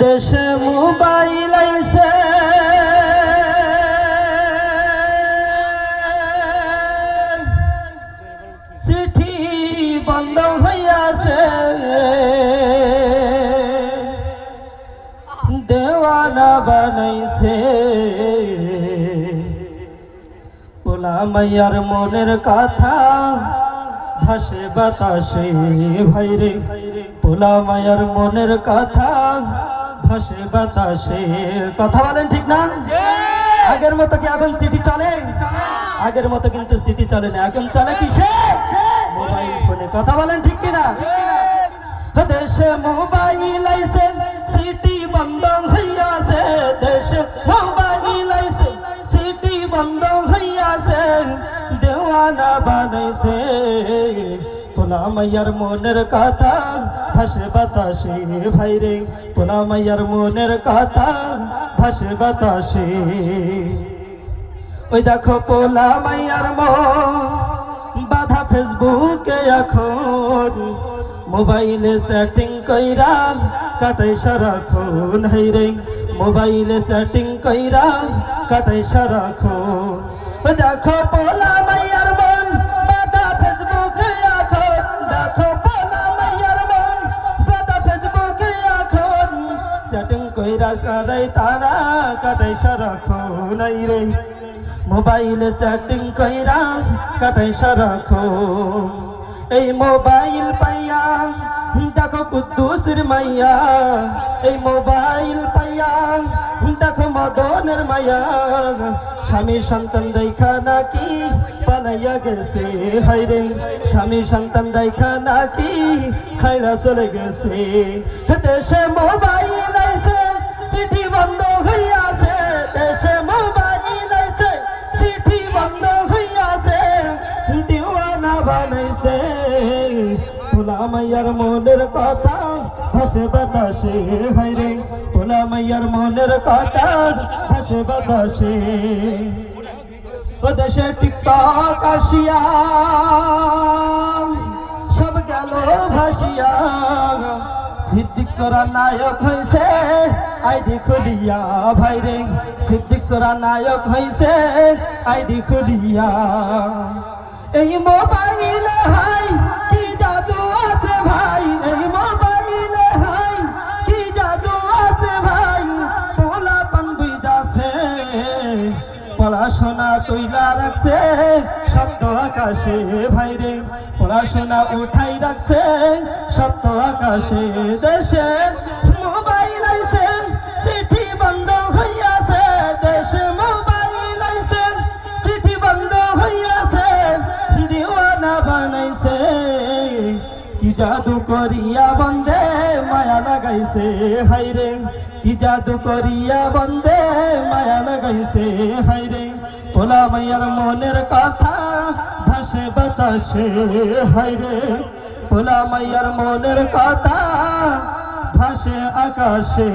দেশে মোবাইল আইছে চিঠি বন্ধ হইয়াছে দেওয়ানা বানাইছে পোলা মাইয়ার মনের কথা ভাসে বাতাসে ভাইরে পোলা মায়ার মনের কথা ভাসে বাতাসে কথা বলেন ঠিক না আগের মতো কি এখন চিঠি চলে আগের মতো কিন্তু চিঠি চলে না এখন চলে কিসে মোবাইল ফোনে কথা বলেন ঠিক কি না দেশে মোবাইল আইছে চিঠি বন্ধ হইয়াছে দেশে মোবাইল আইছে চিঠি বন্ধ হইয়াছে দেওয়ানা বানাইছে পোলা মাইয়ার মনের কথা ভাসে বাতাসে ভাইরে পোলা মাইয়ার মনের কথা ভাসে বাতাসে ওই দেখো পোলা মাইয়ার মন বাধা ফেসবুকে এখন মোবাইলে সেটিং কইরা কাটাই সারাক্ষণ হাইরে মোবাইলে সেটিং কইরা কাটাই সারাক্ষণ ওই দেখো পোলা মাইয়ার মন বাধা ফেসবুকে এখন দেখো পোলা মাইয়ার মন বাধা ফেসবুকে এখন সেটিং কইরা কাটাই তারা কাটাই সারাক্ষণ হাইরে মোবাইলে চ্যাটিং কইরা কাটাই সারাক্ষণ এই মোবাইল পাইয়া দেখো কুদ্দুসের মাইয়া এই মোবাইল পাইয়া দেখো মদনের মাইয়া স্বামী সন্তান দেখা নাকি পালাইয়া গেছে হাইরে স্বামী সন্তান দেখা নাকি ছাইরা চলে গেছে দেশে মোবাইল আইছে চিঠি বন্ধ হইয়াছে দেশে মোবাইল আইছে চিঠি বন্ধ হইয়াছে দিওয়ানা বানাইছে পোলা মাইয়ার মনের কথা ভাসে বাতাসে হাইরে পোলা মাইয়ার মনের কথা ভাসে বাতাসে ও দেশে টিকটক আসিয়া সব গেল ভাসিয়া সিদ্দিক সোরা নায়ক হইছে আইডি খুলিয়া ভাইরে সিদ্দিক সোরা নায়ক হইছে আইডি খুলিয়া এই মোবাইলে হাই কি জাদু আছে ভাই এই মোবাইলে হাই কি জাদু আছে ভাই পোলা পানবি যাচ্ছে পড়াশোনা তুইলা রাখছে শব্দ আকাশে ভাইরে পড়াশোনা উঠাই রাখছে শব্দ আকাশে দেশে মোবাইল আইছে চিঠি বন্ধ হইয়াছে দেশে মোবাইল আইছে চিঠি বন্ধ হইয়াছে দিওয়ানা বানাইছে কি জাদু করিয়া বন্দে মায়া লাগাইছে হাইরে কি জাদু করিয়া বন্দে মায়া লাগাইছে হাইরে পোলা মাইয়ার মনের কথা ভাসে বাতাসে হাইরে পোলা মাইয়ার মনের কথা ভাসে আকাশে।